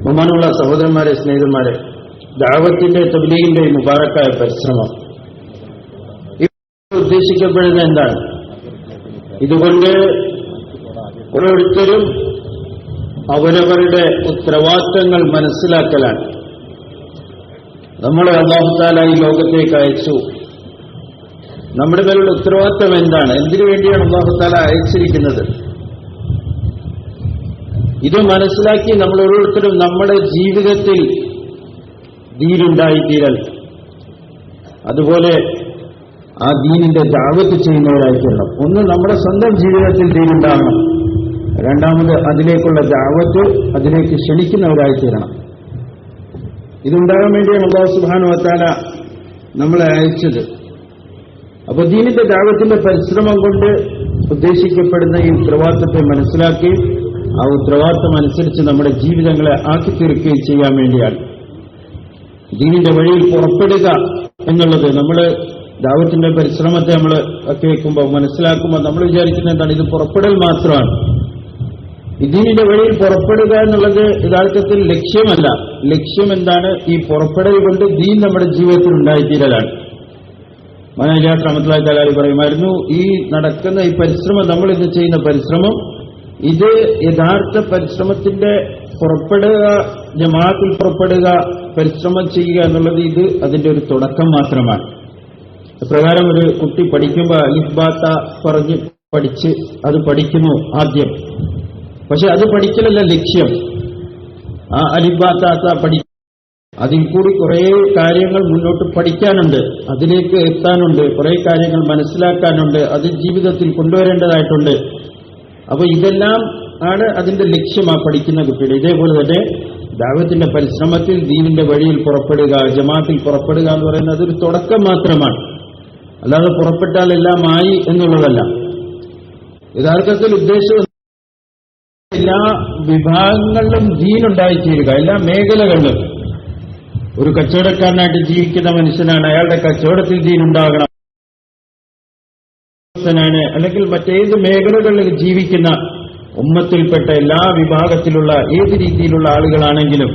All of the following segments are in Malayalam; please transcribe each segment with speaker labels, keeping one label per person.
Speaker 1: ബഹുമാനമുള്ള സഹോദരന്മാരെ, സ്നേഹിതന്മാരെ, ദഅവത്തിന്റെ തബ്ലീഗിന്റെ മുബാറക്കായ പരിശ്രമം ഉദ്ദേശിക്കപ്പെടുന്നത് എന്താണ്? ഇതുകൊണ്ട് ഓരോരുത്തരും അവരവരുടെ ഉത്തരവാദിത്തങ്ങൾ മനസ്സിലാക്കലാണ്. നമ്മളെ അല്ലാഹു തആല ഈ ലോകത്തേക്ക് അയച്ചു. നമ്മുടെ മേലുള്ള ഉത്തരവാദിത്തം എന്താണ്? എന്തിനു വേണ്ടിയാണ് അല്ലാഹു തആല അയച്ചിരിക്കുന്നത്? ഇത് മനസ്സിലാക്കി നമ്മൾ ഓരോരുത്തരും നമ്മുടെ ജീവിതത്തിൽ ദീനുണ്ടായിത്തീരൽ, അതുപോലെ ആ ദീനിന്റെ ദഅവത്ത് ചെയ്യുന്നവരായിത്തീരണം. ഒന്ന്, നമ്മുടെ സ്വന്തം ജീവിതത്തിൽ ദീനുണ്ടാകണം. രണ്ടാമത്, അതിലേക്കുള്ള ദഅവത്ത്, അതിലേക്ക് ക്ഷണിക്കുന്നവരായിത്തീരണം. ഇതുണ്ടാകാൻ വേണ്ടിയാണ് അല്ലാഹു സുബ്ഹാനഹു വ തആല നമ്മളെ അയച്ചത്. അപ്പൊ ദീനിന്റെ ദഅവത്തിന്റെ പരിശ്രമം കൊണ്ട് ഉദ്ദേശിക്കപ്പെടുന്ന ഈ ഉത്തരവാദിത്തത്തെ മനസ്സിലാക്കി ആ ഉത്തരവാദിത്തം അനുസരിച്ച് നമ്മുടെ ജീവിതങ്ങളെ ആക്കി തീർക്കുകയും ചെയ്യാൻ വേണ്ടിയാണ്. ദീനിന്റെ വഴിയിൽ പുറപ്പെടുക എന്നുള്ളത്, നമ്മൾ ദഅവത്തിന്റെ പരിശ്രമത്തെ നമ്മൾ കേൾക്കുമ്പോൾ മനസ്സിലാക്കുമ്പോൾ നമ്മൾ വിചാരിക്കുന്നത് എന്താണ്? ഇത് പുറപ്പെടൽ മാത്രമാണ്. ഈ ദീനിന്റെ വഴിയിൽ പുറപ്പെടുക എന്നുള്ളത് യഥാർത്ഥത്തിൽ ലക്ഷ്യമല്ല. ലക്ഷ്യം എന്താണ്? ഈ പുറപ്പെടൽ കൊണ്ട് ദീൻ നമ്മുടെ ജീവിതത്തിൽ ഉണ്ടായിത്തീരലാണ്. മനാലിയാസ് റഹ്മത്തുള്ളാഹി തആല പറയുമായിരുന്നു, ഈ നടക്കുന്ന ഈ പരിശ്രമം, നമ്മൾ ഇന്ന് ചെയ്യുന്ന പരിശ്രമം, ഇത് യഥാർത്ഥ പരിശ്രമത്തിന്റെ പുറപ്പെടുക, ജമാഅത്തിൽ പുറപ്പെടുക, പരിശ്രമം ചെയ്യുക എന്നുള്ളത് ഇത് അതിന്റെ ഒരു തുടക്കം മാത്രമാണ്. പ്രകാരം ഒരു കുട്ടി പഠിക്കുമ്പോൾ അലിഫ് ബാ ത പറഞ്ഞ് പഠിച്ച് അത് പഠിക്കുന്നു ആദ്യം. പക്ഷെ അത് പഠിക്കലല്ല ലക്ഷ്യം. ആ അലിഫ് ബാ ത പഠി, അതിൽ കൂടി കുറെ കാര്യങ്ങൾ മുന്നോട്ട് പഠിക്കാനുണ്ട്, അതിലേക്ക് എത്താനുണ്ട്, കുറെ കാര്യങ്ങൾ മനസ്സിലാക്കാനുണ്ട്, അത് ജീവിതത്തിൽ കൊണ്ടുവരേണ്ടതായിട്ടുണ്ട്. അപ്പൊ ഇതെല്ലാം ആണ് അതിന്റെ ലക്ഷ്യം, ആ പഠിക്കുന്ന കുട്ടിയുടെ. ഇതേപോലെ തന്നെ ദഅവത്തിന്റെ പരിശ്രമത്തിൽ ദീനിന്റെ വഴിയിൽ പുറപ്പെടുക, ജമാഅത്തിൽ പുറപ്പെടുക എന്ന് പറയുന്നത് അതൊരു തുടക്കം മാത്രമാണ്. അല്ലാതെ പുറപ്പെട്ടാൽ എല്ലാം ആയി എന്നുള്ളതല്ല. യഥാർത്ഥത്തിൽ ഉദ്ദേശം എല്ലാ വിഭാഗങ്ങളിലും ദീനുണ്ടായിത്തീരുക, എല്ലാ മേഖലകളിലും. ഒരു കച്ചവടക്കാരനായിട്ട് ജീവിക്കുന്ന മനുഷ്യനാണ്, അയാളുടെ കച്ചവടത്തിൽ ദീനുണ്ടാകണം. അല്ലെങ്കിൽ മറ്റേത് മേഖലകളിൽ ജീവിക്കുന്ന ഉമ്മത്തിൽപ്പെട്ട എല്ലാ വിഭാഗത്തിലുള്ള ഏത് രീതിയിലുള്ള ആളുകളാണെങ്കിലും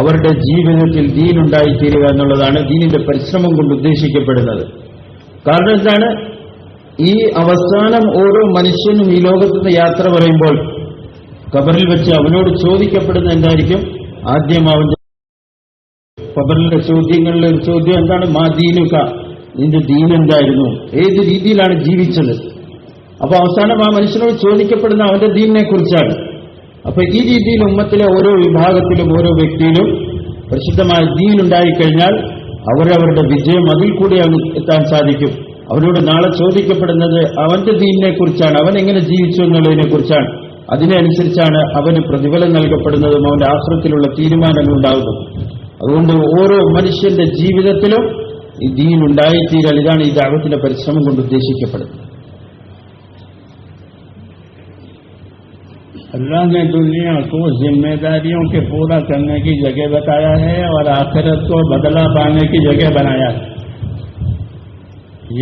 Speaker 1: അവരുടെ ജീവിതത്തിൽ ദീനുണ്ടായിത്തീരുക എന്നുള്ളതാണ് ദീനിന്റെ പരിശ്രമം കൊണ്ട് ഉദ്ദേശിക്കപ്പെടുന്നത്. കാരണം എന്താണ്? ഈ അവസാനം ഓരോ മനുഷ്യനും ഈ ലോകത്തുനിന്ന് യാത്ര പറയുമ്പോൾ ഖബറിൽ വെച്ച് അവനോട് ചോദിക്കപ്പെടുന്ന എന്തായിരിക്കും? ആദ്യം അവന്റെ ഖബറിലെ ചോദ്യങ്ങളിലെ ഒരു ചോദ്യം എന്താണ്? മാ ദീനുക, നിന്റെ ദീൻ എന്തായിരുന്നു? ഏത് രീതിയിലാണ് ജീവിച്ചത്? അപ്പൊ അവസാനം ആ മനുഷ്യനോട് ചോദിക്കപ്പെടുന്ന അവന്റെ ദീനിനെ കുറിച്ചാണ്. അപ്പൊ ഈ രീതിയിൽ ഉമ്മത്തിലെ ഓരോ വിഭാഗത്തിലും ഓരോ വ്യക്തിയിലും പരിശുദ്ധമായ ദീൻ ഉണ്ടായിക്കഴിഞ്ഞാൽ അവരവരുടെ വിജയം അതിൽ കൂടി എത്താൻ സാധിക്കും. അവരോട് നാളെ ചോദിക്കപ്പെടുന്നത് അവന്റെ ദീനിനെ കുറിച്ചാണ്, അവൻ എങ്ങനെ ജീവിച്ചു എന്നുള്ളതിനെ കുറിച്ചാണ്. അതിനനുസരിച്ചാണ് അവന് പ്രതിഫലം നൽകപ്പെടുന്നതും അവന്റെ ആശ്രയത്തിലുള്ള തീരുമാനങ്ങൾ ഉണ്ടാകുന്നതും. അതുകൊണ്ട് ഓരോ മനുഷ്യന്റെ ജീവിതത്തിലും ഈ ദീൻ ഉണ്ടായിത്തീരാൽ, ഇതാണ് ഈ ദഅവത്തിന്റെ പരിശ്രമം കൊണ്ട് ഉദ്ദേശിക്കപ്പെടുന്നത്.
Speaker 2: अल्लाह ने दुनिया को जिम्मेदारियों के पूरा करने की जगह बताया है और आखिरत को बदला पाने की जगह बनाया है.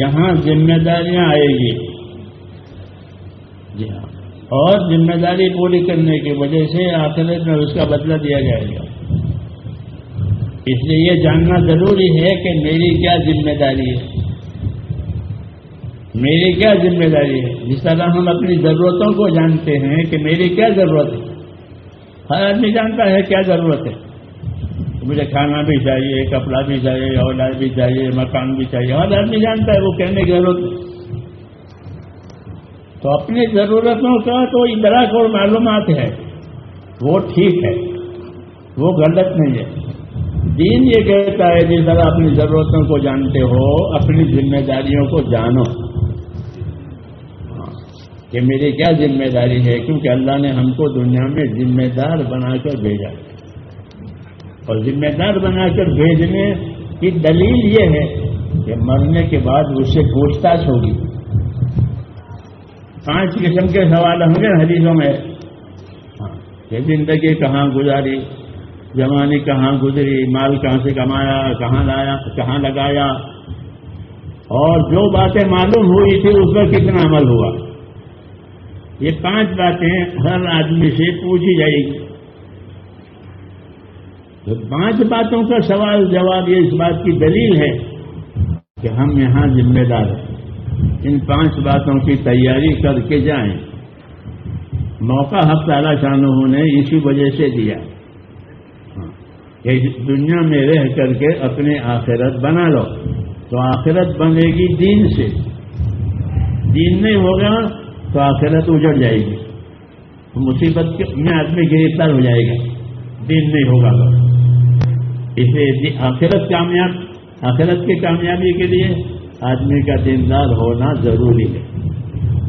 Speaker 2: यहाँ जिम्मेदारियां आएगी, जी हाँ, और जिम्मेदारी पूरी करने की वजह से आखिरत में उसका बदला दिया जाएगा. इसलिए ये जानना जरूरी है कि मेरी क्या जिम्मेदारी है, मेरी क्या जिम्मेदारी है. जिस तरह हम अपनी जरूरतों को जानते हैं कि मेरी क्या जरूरत है, हर आदमी जानता है क्या जरूरत है. मुझे खाना भी चाहिए, कपड़ा भी चाहिए, औलाद भी चाहिए, मकान भी चाहिए, हर आदमी जानता है, वो कहने की जरूरत है. तो अपनी जरूरतों का तो इदराक और मालूमात है, वो ठीक है, वो गलत नहीं है. दीन ये कहता है जिस तरह अपनी जरूरतों को जानते हो, अपनी जिम्मेदारियों को जानो कि मेरी क्या जिम्मेदारी है. क्योंकि अल्लाह ने हमको दुनिया में जिम्मेदार बनाकर भेजा, और जिम्मेदार बनाकर भेजने की दलील ये है कि मरने के बाद उससे पूछताछ होगी. 5 किस्म के सवाल होंगे हदीसों में. ये जिंदगी कहाँ गुजारी, जवानी कहाँ गुजरी, माल कहाँ से कमाया, कहाँ लाया, कहाँ लगाया, और जो बातें मालूम हुई थी उस पर कितना अमल हुआ. یہ 5 باتیں ہر آدمی سے پوچھی جائے گی. تو 5 باتوں کا سوال جواب یہ اس بات کی دلیل ہے کہ ہم یہاں ذمہ دار ہیں. ان 5 باتوں کی تیاری کر کے جائیں. موقع حق تعالیٰ شانہ نے اسی وجہ سے دیا کہ دنیا میں رہ کر کے اپنی آخرت بنا لو. تو آخرت بنے گی دین سے. دین نہیں ہوگا تو آخرت اجڑ جائے گی. مصیبت میں آدمی گرفتار ہو جائے گا. دین نہیں ہوگا اس لیے آخرت کی کامیابی کے لیے آدمی کا دیندار ہونا ضروری ہے.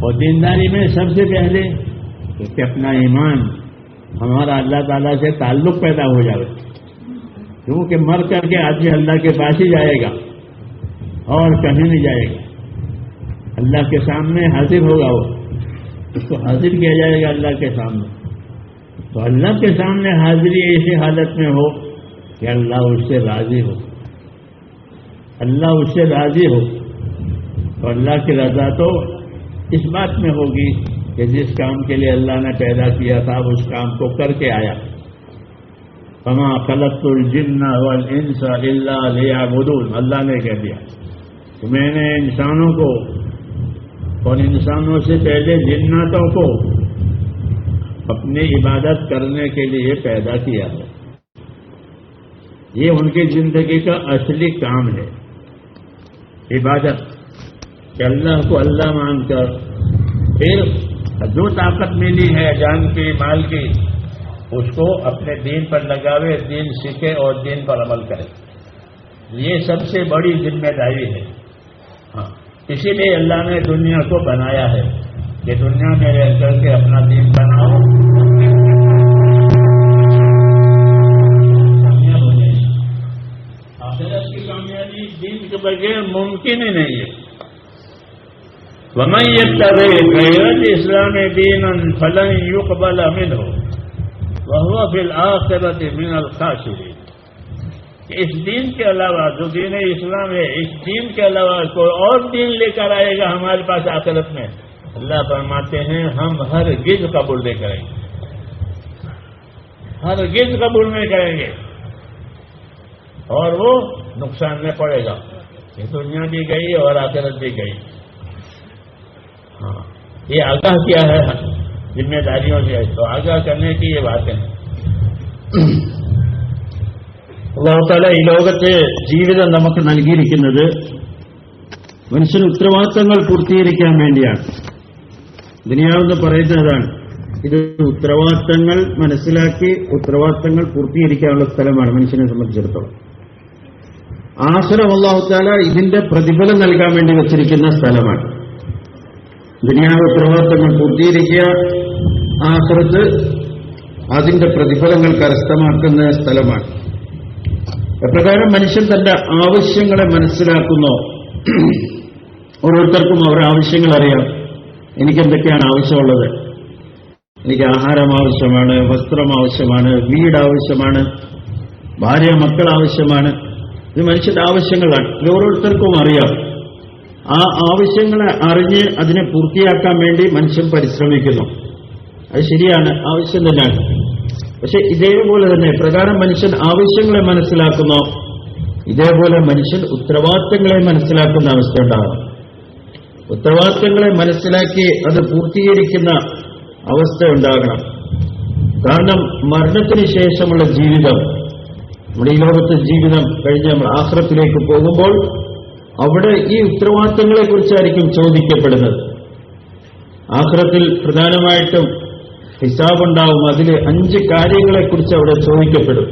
Speaker 2: اور دینداری میں سب سے پہلے کہ اپنا ایمان ہمارا اللہ تعالیٰ سے تعلق پیدا ہو جائے. کیونکہ مر کر کے آدمی اللہ کے پاس ہی جائے گا اور کہیں نہیں جائے گا. اللہ کے سامنے حاضر ہوگا. وہ اس کو حاضر کیا جائے گا اللہ کے سامنے. تو اللہ کے سامنے حاضری ایسی حالت میں ہو کہ اللہ اس سے راضی ہو. اللہ اس سے راضی ہو تو اللہ کی رضا تو اس بات میں ہوگی کہ جس کام کے لیے اللہ نے پیدا کیا تھا اس کام کو کر کے آیا. فما خلقت الجن والانس الا لیعبدون. اللہ نے کہہ دیا کہ میں نے انسانوں کو اور انسانوں سے پہلے جناتوں کو اپنی عبادت کرنے کے لیے پیدا کیا ہے. یہ ان کی زندگی کا اصلی کام ہے عبادت. کہ اللہ کو اللہ مان کر پھر جو طاقت ملی ہے جان کی مال کی اس کو اپنے دین پر لگاوے, دین سیکھے اور دین پر عمل کرے. یہ سب سے بڑی ذمہ داری ہے. ہاں اسی لیے اللہ نے دنیا کو بنایا ہے کہ دنیا میں رہ کر کے اپنا دین بناؤ. کامیاب ہو جائے. آخرت کی کامیابی دین کے بغیر ممکن ہی نہیں ہے. وَمَن يَبْتَغِ غَيْرَ الْإِسْلَامِ دِينًا فَلَن يُقْبَلَ مِنْهُ وَهُوَ فِي الْآخِرَةِ مِنَ الْخَاسِرِينَ. اس دین کے علاوہ جو دین اسلام ہے, اس دین کے علاوہ کوئی اور دین لے کر آئے گا ہمارے پاس آخرت میں, اللہ فرماتے ہیں ہم ہرگز قبول نہیں کریں گے. ہرگز قبول نہیں کریں گے اور وہ نقصان میں پڑے گا. یہ دنیا بھی گئی اور آخرت بھی گئی. ہاں یہ آگاہ کیا ہے ذمہ داریوں سے, تو آگاہ کرنے کی یہ باتیں ہیں.
Speaker 1: അല്ലാഹു തആല ഈ ലോകത്തെ ജീവിതം നമുക്ക് നൽകിയിരിക്കുന്നത് മനുഷ്യന് ഉത്തരവാദിത്തങ്ങൾ പൂർത്തീകരിക്കാൻ വേണ്ടിയാണ്. ദുനിയാവെന്ന് പറയുന്നതാണ്. ഇത് ഉത്തരവാദിത്തങ്ങൾ മനസ്സിലാക്കി ഉത്തരവാദിത്തങ്ങൾ പൂർത്തീകരിക്കാനുള്ള സ്ഥലമാണ് മനുഷ്യനെ സംബന്ധിച്ചിടത്തോളം. ആഖിറം അല്ലാഹു തആല ഇതിന്റെ പ്രതിഫലം നൽകാൻ വേണ്ടി വെച്ചിരിക്കുന്ന സ്ഥലമാണ്. ദുനിയാവ് ഉത്തരവാദിത്തങ്ങൾ പൂർത്തീകരിക്കുക, ആഖിറത്ത് അതിന്റെ പ്രതിഫലങ്ങൾ കരസ്ഥമാക്കുന്ന സ്ഥലമാണ്. എപ്രകാരം മനുഷ്യൻ തന്റെ ആവശ്യങ്ങളെ മനസ്സിലാക്കുന്നോ, ഓരോരുത്തർക്കും അവരുടെ ആവശ്യങ്ങൾ അറിയാം. എനിക്കെന്തൊക്കെയാണ് ആവശ്യമുള്ളത്? എനിക്ക് ആഹാരം ആവശ്യമാണ്, വസ്ത്രം ആവശ്യമാണ്, വീട് ആവശ്യമാണ്, ഭാര്യ മക്കൾ ആവശ്യമാണ്. ഇത് മനുഷ്യന്റെ ആവശ്യങ്ങളാണ്. ഇത് ഓരോരുത്തർക്കും അറിയാം. ആ ആവശ്യങ്ങളെ അറിഞ്ഞ് അതിനെ പൂർത്തിയാക്കാൻ വേണ്ടി മനുഷ്യൻ പരിശ്രമിക്കുന്നു. അത് ശരിയാണ്, ആവശ്യം തന്നെയാണ്. പക്ഷെ ഇതേപോലെ തന്നെ പ്രകാരം മനുഷ്യൻ ആവശ്യങ്ങളെ മനസ്സിലാക്കുന്നോ, ഇതേപോലെ മനുഷ്യൻ ഉത്തരവാദിത്തങ്ങളെ മനസ്സിലാക്കുന്ന അവസ്ഥ ഉണ്ടാകണം. ഉത്തരവാദിത്തങ്ങളെ മനസ്സിലാക്കി അത് പൂർത്തീകരിക്കുന്ന അവസ്ഥ ഉണ്ടാകണം. കാരണം മരണത്തിന് ശേഷമുള്ള ജീവിതം, നമ്മുടെ ഈ ലോകത്തെ ജീവിതം കഴിഞ്ഞ് നമ്മൾ ആഖിറത്തിലേക്ക് പോകുമ്പോൾ അവിടെ ഈ ഉത്തരവാദിത്തങ്ങളെക്കുറിച്ചായിരിക്കും ചോദിക്കപ്പെടുന്നത്. ആഖിറത്തിൽ പ്രധാനമായിട്ടും ഹിസാബുണ്ടാവും. അതിൽ 5 കാര്യങ്ങളെക്കുറിച്ച് അവിടെ ചോദിക്കപ്പെടും.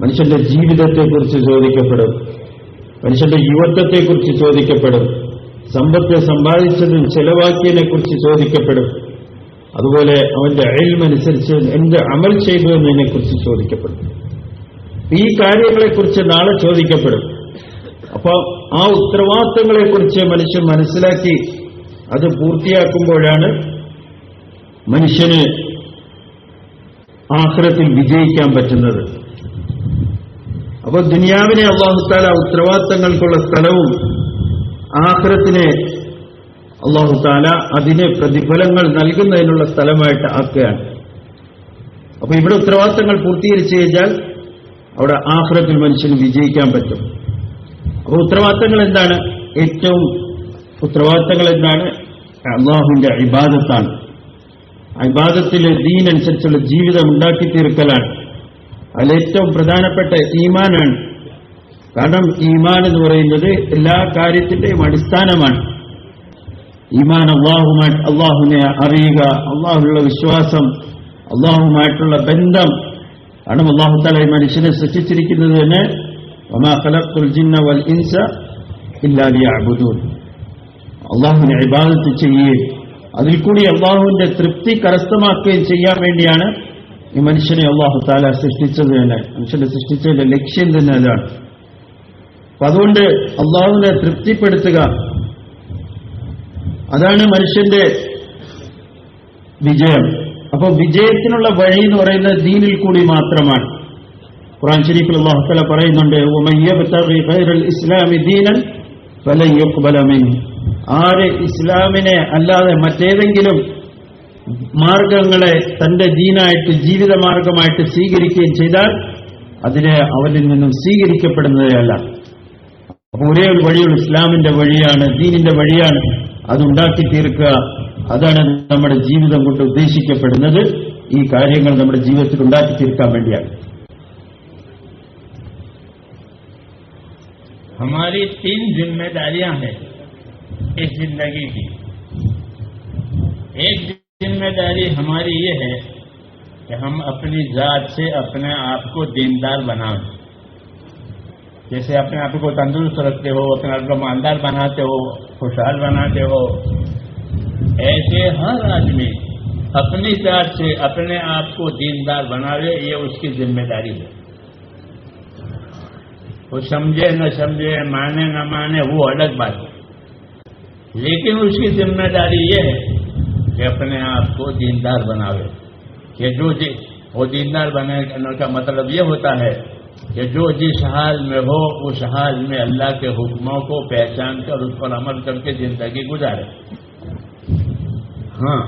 Speaker 1: മനുഷ്യന്റെ ജീവിതത്തെക്കുറിച്ച് ചോദിക്കപ്പെടും, മനുഷ്യന്റെ യുവത്വത്തെക്കുറിച്ച് ചോദിക്കപ്പെടും, സമ്പത്ത് സമ്പാദിച്ചതും ചെലവാക്കിയതിനെക്കുറിച്ച് ചോദിക്കപ്പെടും. അതുപോലെ അവന്റെ ഇൽമനുസരിച്ച് എന്ത് അമൽ ചെയ്തു എന്നതിനെക്കുറിച്ച് ചോദിക്കപ്പെടും. ഈ കാര്യങ്ങളെക്കുറിച്ച് നാളെ ചോദിക്കപ്പെടും. അപ്പോൾ ആ ഉത്തരവാദിത്തങ്ങളെക്കുറിച്ച് മനുഷ്യൻ മനസ്സിലാക്കി അത് പൂർത്തിയാക്കുമ്പോഴാണ് മനുഷ്യന് ആഖിറത്തിൽ വിജയിക്കാൻ പറ്റുന്നത്. അപ്പോൾ ദുനിയാവിനെ അല്ലാഹു തആല ഉത്തരവാദിത്തങ്ങൾക്കുള്ള സ്ഥലവും ആഖിറത്തിനെ അല്ലാഹു തആല അതിന് പ്രതിഫലങ്ങൾ നൽകുന്നതിനുള്ള സ്ഥലമായിട്ട് ആക്കുകയാണ്. അപ്പൊ ഇവിടെ ഉത്തരവാദിത്തങ്ങൾ പൂർത്തീകരിച്ചു കഴിഞ്ഞാൽ അവിടെ ആഖിറത്തിൽ മനുഷ്യന് വിജയിക്കാൻ പറ്റും. അപ്പൊ ഉത്തരവാദിത്തങ്ങൾ എന്താണ്? ഏറ്റവും ഉത്തരവാദിത്തങ്ങൾ എന്താണ്? അല്ലാഹുവിന്റെ ഇബാദത്താണ്. ഇബാദത്തിലെ ദീനനുസരിച്ചുള്ള ജീവിതം ഉണ്ടാക്കി തീർക്കലാണ്. അതിലേറ്റവും പ്രധാനപ്പെട്ട ഈമാനാണ്. കാരണം ഈമാൻ എന്ന് പറയുന്നത് എല്ലാ കാര്യത്തിന്റെയും അടിസ്ഥാനമാണ്. ഈമാൻ അള്ളാഹുവിനെ അറിയുക, അള്ളാഹുവിലുള്ള വിശ്വാസം, അള്ളാഹുമായിട്ടുള്ള ബന്ധം. കാരണം അല്ലാഹു തആല മനുഷ്യനെ സൃഷ്ടിച്ചിരിക്കുന്നത് തന്നെ വമാ ഖലഖ്തുൽ ജിന്ന വൽ ഇൻസ ഇല്ലാ ലിയഅ്ബുദൂൻ, അള്ളാഹുവിനെ ഇബാദത്ത് ചെയ്യുകയും അതിൽ കൂടി അള്ളാഹുവിന്റെ തൃപ്തി കരസ്ഥമാക്കുകയും ചെയ്യാൻ വേണ്ടിയാണ് ഈ മനുഷ്യനെ അല്ലാഹു തആല സൃഷ്ടിച്ചത് തന്നെ. മനുഷ്യനെ സൃഷ്ടിച്ചതിന്റെ ലക്ഷ്യം തന്നെ അതാണ്. അപ്പൊ അതുകൊണ്ട് അള്ളാഹുവിനെ തൃപ്തിപ്പെടുത്തുക, അതാണ് മനുഷ്യന്റെ വിജയം. അപ്പൊ വിജയത്തിനുള്ള വഴി എന്ന് പറയുന്നത് ദീനിൽ കൂടി മാത്രമാണ്. ഖുർആൻ ശരീഫിൽ അല്ലാഹു തആല പറയുന്നുണ്ട്, വമൻ യബ്തഗി ഗൈറൽ ഇസ്ലാമി ദീനൻ ഫലൻ യുഖ്ബല മിൻഹു, ആര് ഇസ്ലാമിനെ അല്ലാതെ മറ്റേതെങ്കിലും മാർഗങ്ങളെ തന്റെ ദീനായിട്ട് ജീവിത മാർഗമായിട്ട് സ്വീകരിക്കുകയും ചെയ്താൽ അതിനെ അവരിൽ നിന്നും സ്വീകരിക്കപ്പെടുന്നതല്ല. അപ്പൊ ഒരേ ഒരു വഴിയുള്ള ഇസ്ലാമിന്റെ വഴിയാണ്, ദീനിന്റെ വഴിയാണ്. അതുണ്ടാക്കി തീർക്കുക, അതാണ് നമ്മുടെ ജീവിതം കൊണ്ട് ഉദ്ദേശിക്കപ്പെടുന്നത്. ഈ കാര്യങ്ങൾ നമ്മുടെ ജീവിതത്തിൽ ഉണ്ടാക്കി തീർക്കാൻ വേണ്ടിയാണ്.
Speaker 2: हमारी 3 जिम्मेदारियां हैं इस जिंदगी की। एक जिम्मेदारी हमारी ये है कि हम अपनी जात से अपने आप को दीनदार बनाएं। जैसे अपने आप को तंदुरुस्त रखते हो, अपने आप को मालदार बनाते हो, खुशहाल बनाते हो, ऐसे हर आदमी अपनी जात से अपने आप को दीनदार बनावे, ये उसकी जिम्मेदारी है। वो समझे न समझे, माने न माने, वो अलग बात है, लेकिन उसकी जिम्मेदारी ये है कि अपने आप को दीनदार बनावे। कि जो वो दीनदार बनाने का मतलब ये होता है कि जो जिस हाल में हो उस हाल में अल्लाह के हुक्मों को पहचान कर उस पर अमल करके जिंदगी गुजारे। हाँ,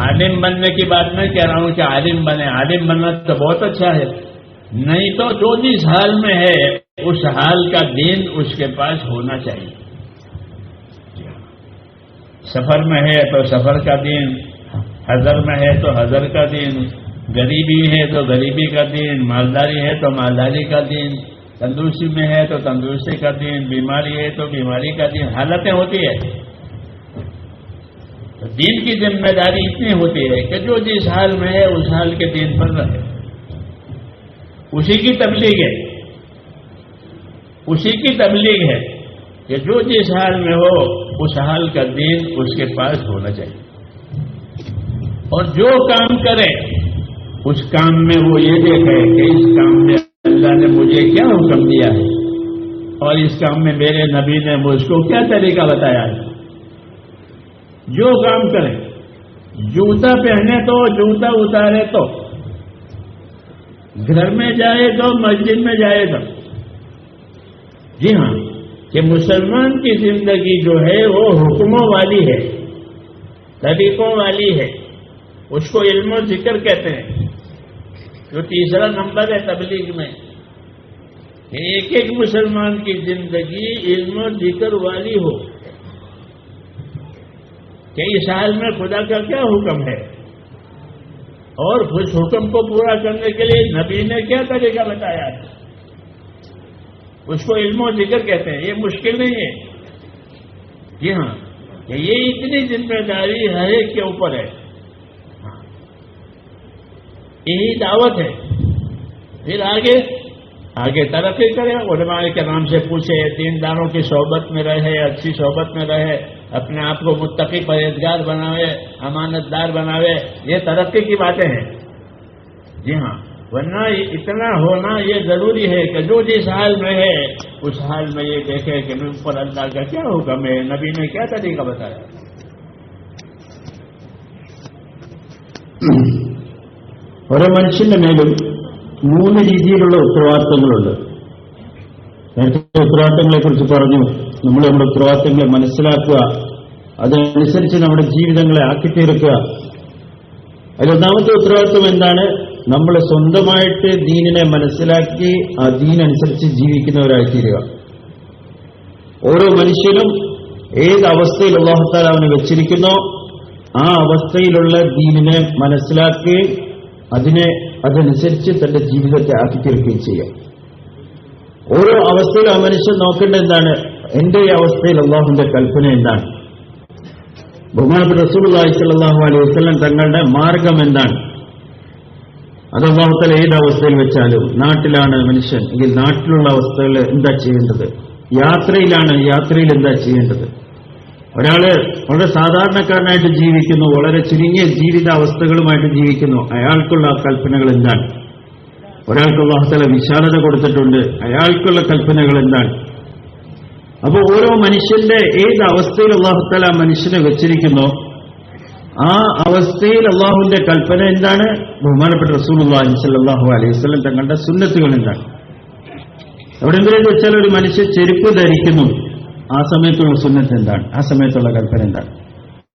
Speaker 2: आलिम बनने की बात मैं कह रहा हूं कि आलिम बने, आलिम बनना तो बहुत अच्छा है, नहीं तो जो जिस हाल में है उस हाल का दीन उसके पास होना चाहिए। सफर में है तो सफर का दीन, हजर में है तो हजर का दीन, गरीबी है तो गरीबी का दीन, मालदारी है तो मालदारी का दीन, तंदुरुस्ती में है तो तंदुरुस्ती का दीन, बीमारी है तो बीमारी का दीन। हालतें होती है तो दीन की जिम्मेदारी इतनी होती है कि जो जिस हाल में है उस हाल के दीन पर रहे। उसी की तबलीग है, उसी की तबलीग है कि जो जिस हाल में हो उस हाल का दीन उसके पास होना चाहिए। और जो काम करे उस काम में वो ये देखे कि इस काम में अल्लाह ने मुझे क्या हुक्म दिया है और इस काम में मेरे नबी ने मुझको क्या तरीका बताया है। जो काम करे, जूता पहने तो, जूता उतारे तो, घर में जाए तो, मस्जिद में जाए तो। जी हाँ, कि मुसलमान की जिंदगी जो है वो हुक्मों वाली है, तरीकों वाली है, उसको इल्म और जिक्र कहते हैं। जो तीसरा नंबर है तबलीग में, एक एक मुसलमान की जिंदगी इल्म और जिक्र वाली हो कि इस हाल में खुदा का क्या हुक्म है और उस हुक्म को पूरा करने के लिए नबी ने क्या तरीका बताया है, उसको इल्म और जिक्र कहते हैं। ये मुश्किल नहीं है। जी हाँ, ये इतनी जिम्मेदारी हर एक के ऊपर है। यही दावत है। फिर आगे तरक्की करे, उलमा के नाम से पूछे, दीनदारों की सोहबत में रहे, अच्छी सोहबत में रहे, अपने आप को मुत्तकी परहेजगार बनावे, अमानतदार बनावे, ये तरक्की की बातें हैं। जी हाँ, वरना इतना होना ये जरूरी है कि जो जिस हाल में है उस हाल में ये देखे कि मेरे ऊपर अल्लाह का क्या हुक्म है, नबी ने क्या तरीका बताया।
Speaker 1: ഓരോ മനുഷ്യന്റെ മേലും 3 രീതിയിലുള്ള ഉത്തരവാദിത്തങ്ങളുണ്ട്. നേരത്തെ ഉത്തരവാദിത്തങ്ങളെ കുറിച്ച് പറഞ്ഞു. നമ്മൾ നമ്മുടെ ഉത്തരവാദിത്തങ്ങളെ മനസ്സിലാക്കുക, അതനുസരിച്ച് നമ്മുടെ ജീവിതങ്ങളെ ആക്കിത്തീർക്കുക. അതിലൊന്നാമത്തെ ഉത്തരവാദിത്വം എന്താണ്? നമ്മൾ സ്വന്തമായിട്ട് ദീനിനെ മനസ്സിലാക്കി ആ ദീനനുസരിച്ച് ജീവിക്കുന്നവരായിത്തീരുക. ഓരോ മനുഷ്യനും ഏത് അവസ്ഥയിൽ അല്ലാഹു തആല അവനെ വെച്ചിരിക്കുന്നോ ആ അവസ്ഥയിലുള്ള ദീനിനെ മനസ്സിലാക്കുകയും അതനുസരിച്ച് തന്റെ ജീവിതത്തെ ആക്കിത്തീർക്കുകയും ചെയ്യാം. ഓരോ അവസ്ഥയിലും ആ മനുഷ്യൻ നോക്കേണ്ടത് എന്താണ്? എന്റെ ഈ അവസ്ഥയിൽ അല്ലാഹുവിന്റെ കൽപ്പന എന്താണ്? ബഹുമാനപ്പെട്ട റസൂലുള്ളാഹി സ്വല്ലല്ലാഹു അലൈഹി വസല്ലം തങ്ങളുടെ മാർഗം എന്താണ്? അത് അല്ലാഹു തആല ഏത് അവസ്ഥയിൽ വെച്ചാലും, നാട്ടിലാണ് മനുഷ്യൻ എങ്കിൽ നാട്ടിലുള്ള അവസ്ഥകൾ എന്താ ചെയ്യേണ്ടത്, യാത്രയിലാണ് യാത്രയിൽ എന്താ ചെയ്യേണ്ടത്, ഒരാള് വളരെ സാധാരണക്കാരനായിട്ട് ജീവിക്കുന്നു, വളരെ ചുരുങ്ങിയ ജീവിതാവസ്ഥകളുമായിട്ട് ജീവിക്കുന്നു, അയാൾക്കുള്ള കൽപ്പനകൾ എന്താണ്? ഒരാൾക്ക് അല്ലാഹു തആല വിശാലത കൊടുത്തിട്ടുണ്ട്, അയാൾക്കുള്ള കൽപ്പനകൾ എന്താണ്? അപ്പോൾ ഓരോ മനുഷ്യന്റെ ഏത് അവസ്ഥയിൽ അല്ലാഹു തആല മനുഷ്യനെ വെച്ചിരിക്കുന്നോ ആ അവസ്ഥയിൽ അല്ലാഹുവിന്റെ കൽപ്പന എന്താണ്? ബഹുമാനപ്പെട്ട റസൂലുള്ളാഹി സ്വല്ലല്ലാഹു അലൈഹി വസല്ലം തങ്ങളുടെ സുന്നത്തുകൾ എന്താണ്? എവിടെയെങ്കിലും വെച്ചാൽ ഒരു മനുഷ്യൻ ചെരുപ്പ് ധരിക്കുന്നു, ആ സമയത്തുള്ള സുന്നത്ത് എന്താണ്? ആ സമയത്തുള്ള കൽപ്പന എന്താണ്?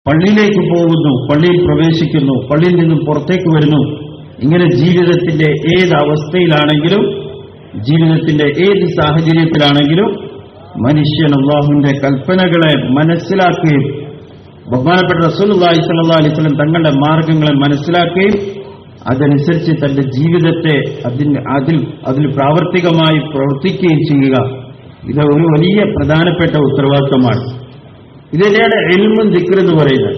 Speaker 1: പള്ളിയിലേക്ക് പോകുന്നു, പള്ളിയിൽ പ്രവേശിക്കുന്നു, പള്ളിയിൽ നിന്നും പുറത്തേക്ക് വരുന്നു, ഇങ്ങനെ ജീവിതത്തിന്റെ ഏത് അവസ്ഥയിലാണെങ്കിലും, ജീവിതത്തിന്റെ ഏത് സാഹചര്യത്തിലാണെങ്കിലും മനുഷ്യൻ അല്ലാഹുവിന്റെ കൽപ്പനകളെ മനസ്സിലാക്കുകയും ബഹുമാനപ്പെട്ട റസൂലുള്ളാഹി സ്വല്ലല്ലാഹു അലൈഹി വസല്ലം തങ്ങളുടെ മാർഗങ്ങളെ മനസ്സിലാക്കുകയും അതനുസരിച്ച് തന്റെ ജീവിതത്തെ അതിൽ പ്രാവർത്തികമായി പ്രവർത്തിക്കുകയും ചെയ്യുക. ഇത് ഒരു വലിയ പ്രധാനപ്പെട്ട ഉത്തരവാദിത്തമാണ്. ഇതന്നെയാണ് ഇൽമും ദിക്ർ എന്ന് പറയുന്നത്.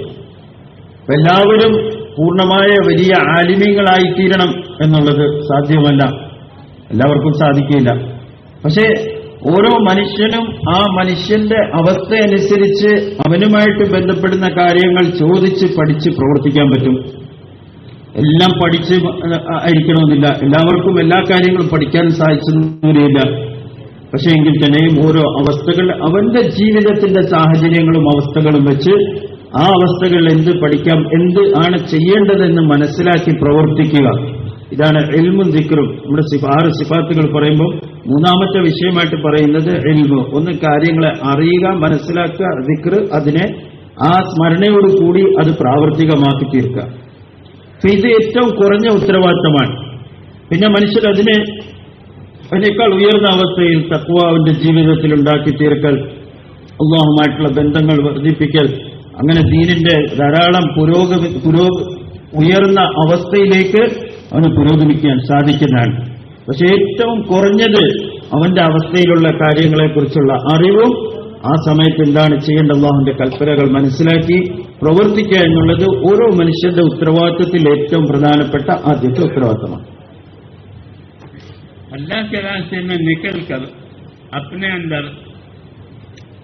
Speaker 1: എല്ലാവരും പൂർണ്ണമായ വലിയ ആലിമീങ്ങളായിത്തീരണം എന്നുള്ളത് സാധ്യമല്ല, എല്ലാവർക്കും സാധിക്കില്ല. പക്ഷേ ഓരോ മനുഷ്യനും ആ മനുഷ്യന്റെ അവസ്ഥയനുസരിച്ച് അവനുമായിട്ട് ബന്ധപ്പെടുന്ന കാര്യങ്ങൾ ചോദിച്ച് പഠിച്ച് പ്രവർത്തിക്കാൻ പറ്റും. എല്ലാം പഠിച്ച് ആയിരിക്കണമെന്നില്ല, എല്ലാവർക്കും എല്ലാ കാര്യങ്ങളും പഠിക്കാൻ സാധിച്ചെന്നില്ല. പക്ഷേ എങ്കിൽ തന്നെയും ഓരോ അവസ്ഥകൾ അവന്റെ ജീവിതത്തിന്റെ സാഹചര്യങ്ങളും അവസ്ഥകളും വെച്ച് ആ അവസ്ഥകളിൽ എന്ത് പഠിക്കാം, എന്ത് ആണ് ചെയ്യേണ്ടതെന്ന് മനസ്സിലാക്കി പ്രവർത്തിക്കുക. ഇതാണ് ഇൽമും ദിക്റും. നമ്മുടെ 6 സിഫാത്തുകൾ പറയുമ്പോൾ മൂന്നാമത്തെ വിഷയമായിട്ട് പറയുന്നത് ഇൽമു. ഒന്ന് കാര്യങ്ങളെ അറിയുക, മനസ്സിലാക്കുക, ദിക്ർ, അതിനെ ആ സ്മരണയോട് കൂടി അത് പ്രാവർത്തികമാക്കി തീർക്കുക. ഇത് ഏറ്റവും കുറഞ്ഞ ഉത്തരവാദിത്തമാണ്. പിന്നെ മനുഷ്യർ അതിനേക്കാൾ ഉയർന്ന അവസ്ഥയിൽ തഖ്വാവിന്റെ ജീവിതത്തിൽ ഉണ്ടാക്കി തീർക്കൽ, അല്ലാഹുമായിട്ടുള്ള ബന്ധങ്ങൾ വർദ്ധിപ്പിക്കൽ, അങ്ങനെ ദീനിന്റെ ധാരാളം ഉയർന്ന അവസ്ഥയിലേക്ക് അവന് പുരോഗമിക്കാൻ സാധിക്കുന്നതാണ്. പക്ഷെ ഏറ്റവും കുറഞ്ഞത് അവന്റെ അവസ്ഥയിലുള്ള കാര്യങ്ങളെക്കുറിച്ചുള്ള അറിവും ആ സമയത്ത് എന്താണ് ചെയ്യേണ്ട അല്ലാഹുവിന്റെ കൽപ്പനകൾ മനസ്സിലാക്കി പ്രവർത്തിക്കുക എന്നുള്ളത് ഓരോ മനുഷ്യന്റെ ഉത്തരവാദിത്വത്തിൽ ഏറ്റവും പ്രധാനപ്പെട്ട ആദ്യത്തെ ഉത്തരവാദിത്തമാണ്.
Speaker 2: अल्लाह के रास्ते में निकल कर अपने अंदर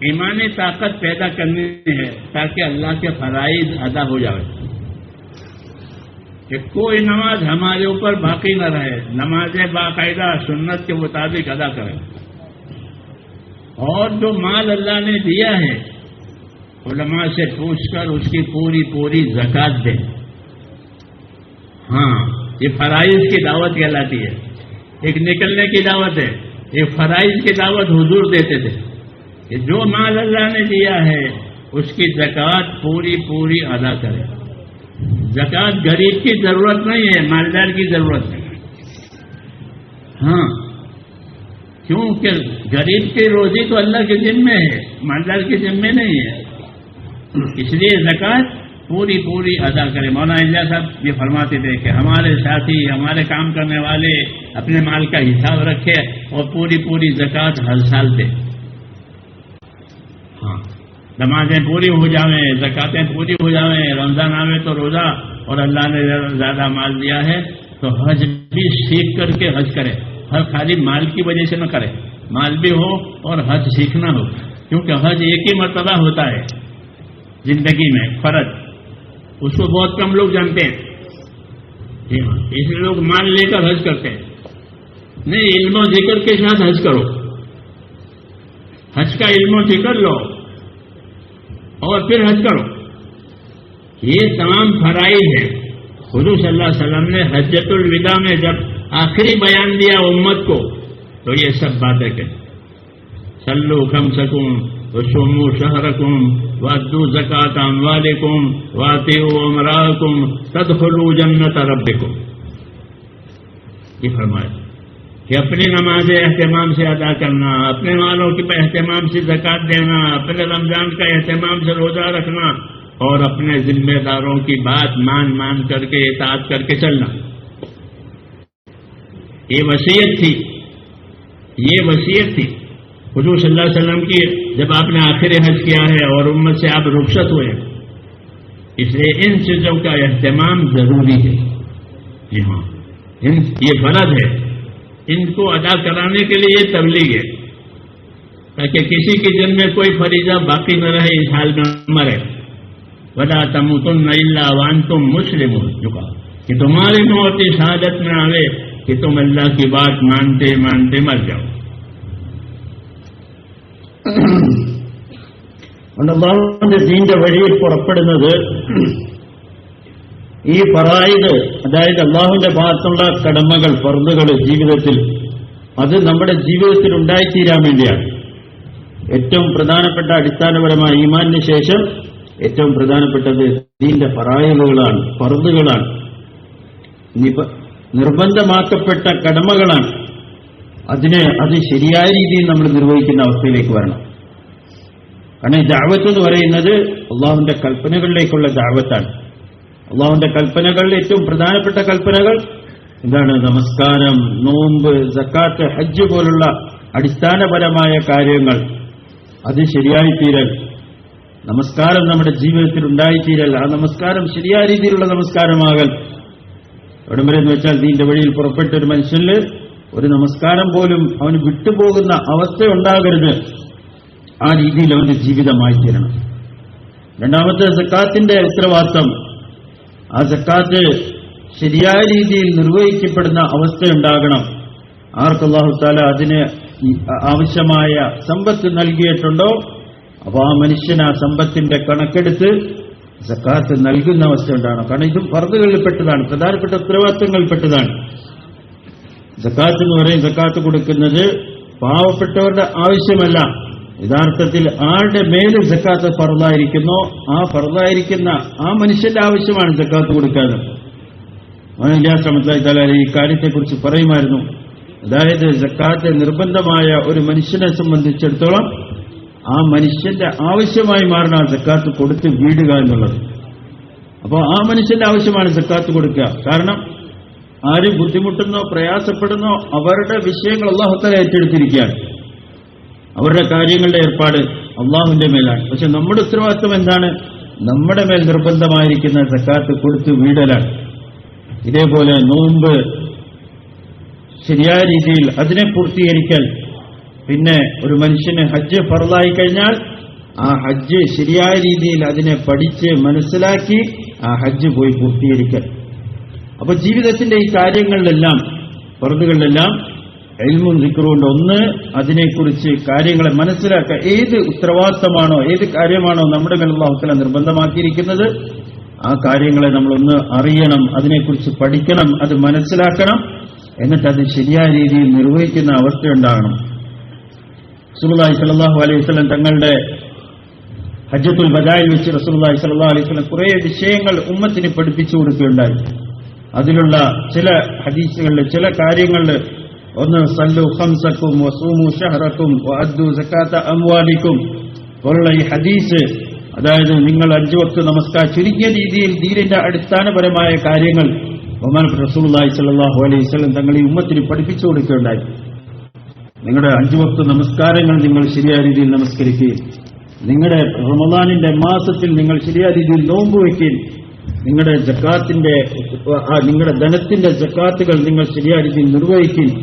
Speaker 2: ईमानी ताकत पैदा करनी है ताकि अल्लाह के फराइज अदा हो जाए कि कोई नमाज हमारे ऊपर बाकी न रहे, नमाजें बाकायदा सुन्नत के मुताबिक अदा करें। और जो माल अल्लाह ने दिया है उलमा से पूछकर उसकी पूरी पूरी ज़कात दें। हाँ, ये फराइज की दावत कहलाती है। एक निकलने की दावत है, एक फराइज की दावत हुजूर देते थे कि जो माल अल्लाह ने दिया है उसकी ज़कात पूरी पूरी अदा करें। ज़कात गरीब की जरूरत नहीं है, मालदार की जरूरत है। हाँ, क्योंकि गरीब की रोजी तो अल्लाह के जिम्मे है, मालदार के जिम्मे नहीं है, इसलिए ज़कात पूरी पूरी अदा करें। मौलाना इलियास साहब ये फरमाते थे कि हमारे साथी, हमारे काम करने वाले अपने माल का हिसाब रखे और पूरी पूरी ज़कात हर साल दे। हाँ, नमाजें पूरी हो जावें, ज़कातें पूरी हो जावें, रमजान आवे तो रोजा, और अल्लाह ने ज्यादा माल दिया है तो हज भी सीख करके हज करे। हर खाली माल की वजह से न करे, माल भी हो और हज सीखना हो, क्योंकि हज एक ही मर्तबा होता है जिंदगी में, फर्ज, उसको बहुत कम लोग जानते हैं। इसलिए लोग माल लेकर हज करते हैं। नहीं, इल्म जिक्र के साथ हज करो, हज का इल्म जिक्र लो और फिर हज करो। ये तमाम फराइज है। हुजूर सल्लल्लाहु अलैहि वसल्लम ने हज्जतुल विदा में जब आखिरी बयान दिया उम्मत को तो ये सब बातें कही। सल्लू कम सकूं वसुमू शहरकुम वअद्दू ज़कात अम्वालिकुम वातिऊ उमराकुम तदखुलू जन्नत रब्बिकुम। ये फरमाया कि अपनी नमाज़ें एहतमाम से अदा करना, अपने मालों की एहतमाम से ज़कात देना, अपने रमजान का एहतमाम से रोज़ा रखना और अपने जिम्मेदारों की बात मान करके इताअत करके चलना। ये वसीयत थी हुजूर सल्लल्लाहु अलैहि वसल्लम की, जब आपने आखिर हज किया है और उम्मत से आप रुखसत हुए, इसलिए इन चीजों का एहतमाम जरूरी है। जी हाँ, ये फर्ज है, इनको अदा कराने के लिए ये तबलीग है, ताकि किसी के जन में कोई फरीजा बाकी न रहे, इस हाल में मरे। वला तमूतुन्न इल्ला व अंतुम मुस्लिमून, जो कहा कि तुम्हारी मौत इस हालत में आवे कि तुम अल्लाह की बात मानते मानते मर जाओ।
Speaker 1: അല്ലാഹുവിന്റെ ദീന്റെ വഴിയിൽ പുറപ്പെടുന്നത് ഈ ഫറായിദ്, അതായത് അല്ലാഹുവിന്റെ ഭാഗത്തുള്ള കടമകൾ, ഫർദുകൾ ജീവിതത്തിൽ, അത് നമ്മുടെ ജീവിതത്തിൽ ഉണ്ടായിത്തീരാൻ വേണ്ടിയാണ്. ഏറ്റവും പ്രധാനപ്പെട്ട അടിസ്ഥാനപരമായ ഈമാനിന് ശേഷം ഏറ്റവും പ്രധാനപ്പെട്ടത് ദീന്റെ ഫറായിദുകളാണ്, ഫർദുകളാണ്, നിർബന്ധമാക്കപ്പെട്ട കടമകളാണ്. അത് ശരിയായ രീതിയിൽ നമ്മൾ നിർവഹിക്കുന്ന അവസ്ഥയിലേക്ക് വരണം. കാരണം ദഅവത്ത് എന്ന് പറയുന്നത് അള്ളാഹുവിന്റെ കൽപ്പനകളിലേക്കുള്ള ദഅവത്താണ്. അള്ളാഹുവിന്റെ കൽപ്പനകളിൽ ഏറ്റവും പ്രധാനപ്പെട്ട കൽപ്പനകൾ എന്താണ്? നമസ്കാരം, നോമ്പ്, സക്കാത്ത്, ഹജ്ജ് പോലുള്ള അടിസ്ഥാനപരമായ കാര്യങ്ങൾ, അത് ശരിയായിത്തീരൽ. നമസ്കാരം നമ്മുടെ ജീവിതത്തിൽ ഉണ്ടായിത്തീരൽ, ആ നമസ്കാരം ശരിയായ രീതിയിലുള്ള നമസ്കാരമാകൽ. എവിടം വരെ എന്ന് വെച്ചാൽ ദീന്റെ വഴിയിൽ പുറപ്പെട്ട ഒരു മനുഷ്യന് ഒരു നമസ്കാരം പോലും അവന് വിട്ടുപോകുന്ന അവസ്ഥ ഉണ്ടാകരുത്. ആ രീതിയിൽ അവന്റെ ജീവിതമായി തീരണം. രണ്ടാമത്തെ സക്കാത്തിന്റെ ഉത്തരവാദിത്തം, ആ സക്കാത്ത് ശരിയായ രീതിയിൽ നിർവഹിക്കപ്പെടുന്ന അവസ്ഥയുണ്ടാകണം. ആർക്ക് അല്ലാഹു തആല അതിന് ആവശ്യമായ സമ്പത്ത് നൽകിയിട്ടുണ്ടോ, അപ്പോൾ ആ മനുഷ്യൻ ആ സമ്പത്തിന്റെ കണക്കെടുത്ത് സക്കാത്ത് നൽകുന്ന അവസ്ഥ ഉണ്ടാകണം. കാരണം ഇതും ഫർദുകളിൽപ്പെട്ടതാണ്, പ്രധാനപ്പെട്ട ഉത്തരവാദിത്തങ്ങളിൽപ്പെട്ടതാണ്. സക്കാത്ത് എന്ന് പറയും, സക്കാത്ത് കൊടുക്കുന്നത് പാവപ്പെട്ടവരുടെ ആവശ്യമല്ല. യഥാർത്ഥത്തിൽ ആരുടെ മേല് സക്കാത്ത് ഫർദായിരിക്കുന്നോ ആ ഫർദായിരിക്കുന്ന ആ മനുഷ്യന്റെ ആവശ്യമാണ് സക്കാത്ത് കൊടുക്കാതെ. ഇലിയാസ് റഹ്മത്തുള്ളാഹി തആല ഈ കാര്യത്തെക്കുറിച്ച് പറയുമായിരുന്നു. അതായത് സക്കാത്ത് നിർബന്ധമായ ഒരു മനുഷ്യനെ സംബന്ധിച്ചിടത്തോളം ആ മനുഷ്യന്റെ ആവശ്യമായി മാറുന്ന ആ സക്കാത്ത് കൊടുത്ത് വീടുക എന്നുള്ളത്. അപ്പോൾ ആ മനുഷ്യന്റെ ആവശ്യമാണ് സക്കാത്ത് കൊടുക്കുക. കാരണം ആരും ബുദ്ധിമുട്ടുന്നോ പ്രയാസപ്പെടുന്നോ അവരുടെ വിഷയങ്ങൾ അല്ലാഹു തആല ഏറ്റെടുത്തിരിക്കുകയാണ്. അവരുടെ കാര്യങ്ങളുടെ ഏർപ്പാട് അള്ളാഹുവിന്റെ മേലാണ്. പക്ഷെ നമ്മുടെ ഉത്തരവാദിത്വം എന്താണ്? നമ്മുടെ മേൽ നിർബന്ധമായിരിക്കുന്ന സക്കാത്ത് കൊടുത്ത് വീടലാണ്. ഇതേപോലെ നോമ്പ് ശരിയായ രീതിയിൽ അതിനെ പൂർത്തീകരിക്കൽ. പിന്നെ ഒരു മനുഷ്യന് ഹജ്ജ് ഫർളായി കഴിഞ്ഞാൽ ആ ഹജ്ജ് ശരിയായ രീതിയിൽ അതിനെ പഠിച്ച് മനസ്സിലാക്കി ആ ഹജ്ജ് പോയി പൂർത്തീകരിക്കൽ. അപ്പൊ ജീവിതത്തിന്റെ ഈ കാര്യങ്ങളിലെല്ലാം, ഫർളുകളിലെല്ലാം ഇൽമും ദിക്റുണ്ട്. ഒന്ന്, അതിനെക്കുറിച്ച് കാര്യങ്ങളെ മനസ്സിലാക്കുക. ഏത് ഉത്തരവാദിത്തമാണോ, ഏത് കാര്യമാണോ നമ്മുടെ മേൽ അല്ലാഹു തആല നിർബന്ധമാക്കിയിരിക്കുന്നത്, ആ കാര്യങ്ങളെ നമ്മളൊന്ന് അറിയണം, അതിനെക്കുറിച്ച് പഠിക്കണം, അത് മനസ്സിലാക്കണം, എന്നിട്ട് അത് ശരിയായ രീതിയിൽ നിർവഹിക്കുന്ന അവസ്ഥയുണ്ടാകണം. റസൂലുള്ളാഹി സ്വല്ലല്ലാഹു അലൈഹി വസല്ലം തങ്ങളുടെ ഹജ്ജത്തുൽ വദായിൽ വെച്ച് റസൂലുള്ളാഹി സ്വല്ലല്ലാഹു അലൈഹി വസല്ലം കുറേ വിഷയങ്ങൾ ഉമ്മത്തിന് പഠിപ്പിച്ചു കൊടുക്കുകയുണ്ടായി. അതിലുള്ള ചില ഹദീസുകളിൽ, ചില കാര്യങ്ങളിൽ, ഒന്ന് സല്ലു ഖംസക്കും വസൂമു ശഹറക്കും വഅദ്ദു സകാത അംവാലിക്കും പോലുള്ള ഈ ഹദീസ്, അതായത് നിങ്ങൾ 5 വക്ത് നമസ്കാരം, ചുരുങ്ങിയ രീതിയിൽ ദീനിന്റെ അടിസ്ഥാനപരമായ കാര്യങ്ങൾ ബഹുമാനപ്പെട്ട റസൂലുള്ളാഹി സ്വല്ലല്ലാഹു അലൈഹി വസല്ലം തങ്ങൾ ഈ ഉമ്മത്തിന് പഠിപ്പിച്ചു കൊടുക്കുകയുണ്ടായി. നിങ്ങളുടെ 5 വക്ത് നമസ്കാരങ്ങൾ നിങ്ങൾ ശരിയായ രീതിയിൽ നമസ്കരിക്കുകയും, നിങ്ങളുടെ റമദാനിന്റെ മാസത്തിൽ നിങ്ങൾ ശരിയായ രീതിയിൽ നോമ്പ് വയ്ക്കുകയും, നിങ്ങളുടെ സക്കാത്തിന്റെ, നിങ്ങളുടെ ധനത്തിന്റെ സക്കാത്തുകൾ നിങ്ങൾ ശരിയായ രീതിയിൽ നിർവഹിക്കുകയും,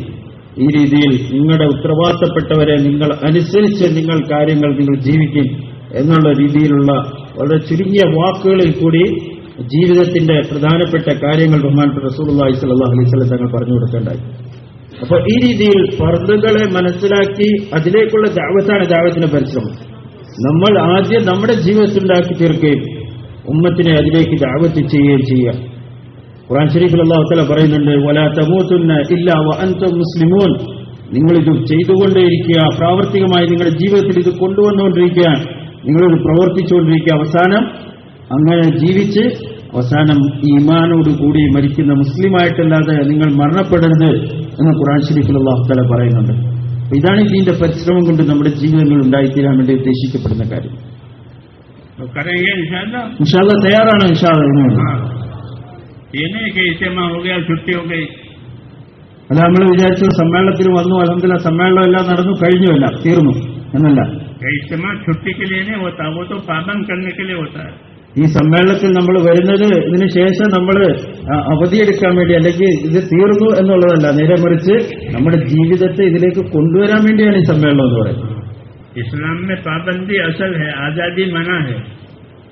Speaker 1: ഈ രീതിയിൽ നിങ്ങളുടെ ഉത്തരവാദിത്തപ്പെട്ടവരെ നിങ്ങൾ അനുസരിച്ച് നിങ്ങൾ കാര്യങ്ങൾ നിങ്ങൾ ജീവിക്കും എന്നുള്ള രീതിയിലുള്ള വളരെ ചുരുങ്ങിയ വാക്കുകളിൽ കൂടി ജീവിതത്തിന്റെ പ്രധാനപ്പെട്ട കാര്യങ്ങൾ ബഹുമാനപ്പെട്ട റസൂലുള്ളാഹി സ്വല്ലല്ലാഹു അലൈഹി വസല്ലം തങ്ങൾ പറഞ്ഞു കൊടുക്കേണ്ടായി. അപ്പോൾ ഈ രീതിയിൽ ഫർളുകളെ മനസ്സിലാക്കി അതിലേക്കുള്ള ദഅവത്താണ് ദഅവത്തിന്റെ പരിശ്രമം. നമ്മൾ ആദ്യം നമ്മുടെ ജീവിതത്തിൽ ഉണ്ടാക്കി തീർക്കുകയും ഉമ്മത്തിനെ അതിലേക്ക് ദഅവത്ത് ചെയ്യുകയും ചെയ്യുക. ഖുർആൻ ശരീഫിൽ അല്ലാഹു തആല പറയുന്നുണ്ട്, വലാ തമൂതുന്ന ഇല്ലാ വഅൻതും മുസ്ലിമൂൻ, നിങ്ങളിത് ചെയ്തുകൊണ്ടേയിരിക്കുക, പ്രാവർത്തികമായി നിങ്ങളുടെ ജീവിതത്തിൽ ഇത് കൊണ്ടുവന്നുകൊണ്ടിരിക്കുക, നിങ്ങളിത് പ്രവർത്തിച്ചുകൊണ്ടിരിക്കുക. അവസാനം അങ്ങനെ ജീവിച്ച് അവസാനം ഈമാനോടുകൂടി മരിക്കുന്ന മുസ്ലിമായിട്ടല്ലാതെ നിങ്ങൾ മരണപ്പെടരുത് എന്ന് ഖുർആൻ ശരീഫിൽ അല്ലാഹു തആല പറയുന്നുണ്ട്. ഇതാണ് ഇതിന്റെ പരിശ്രമം കൊണ്ട് നമ്മുടെ ജീവിതങ്ങൾ ഉണ്ടായിത്തീരാൻ വേണ്ടി ഉദ്ദേശിക്കപ്പെടുന്ന കാര്യം. ഇൻഷാ അല്ലാഹ് തയ്യാറാണ്. ഇൻഷാ അല്ലാഹ് അല്ല, നമ്മൾ വിചാരിച്ച സമ്മേളനത്തിൽ വന്നു, അൽഹംദുലില്ലാഹ് സമ്മേളനം എല്ലാം നടന്നു കഴിഞ്ഞുവല്ല, തീർന്നു എന്നല്ല. ഈ സമ്മേളനത്തിൽ നമ്മൾ വരുന്നത് ഇതിനു ശേഷം നമ്മൾ അവധിയെടുക്കാൻ വേണ്ടി അല്ലെങ്കിൽ ഇത് തീർന്നു എന്നുള്ളതല്ല, നേരെ മറിച്ച് നമ്മുടെ ജീവിതത്തെ ഇതിലേക്ക് കൊണ്ടുവരാൻ വേണ്ടിയാണ് ഈ സമ്മേളനം എന്ന് പറയുന്നത്.
Speaker 2: ഇസ്ലാമിലെ പാബന്ദി അസൽ ഹെ, ആസാദി മനാ ഹെ.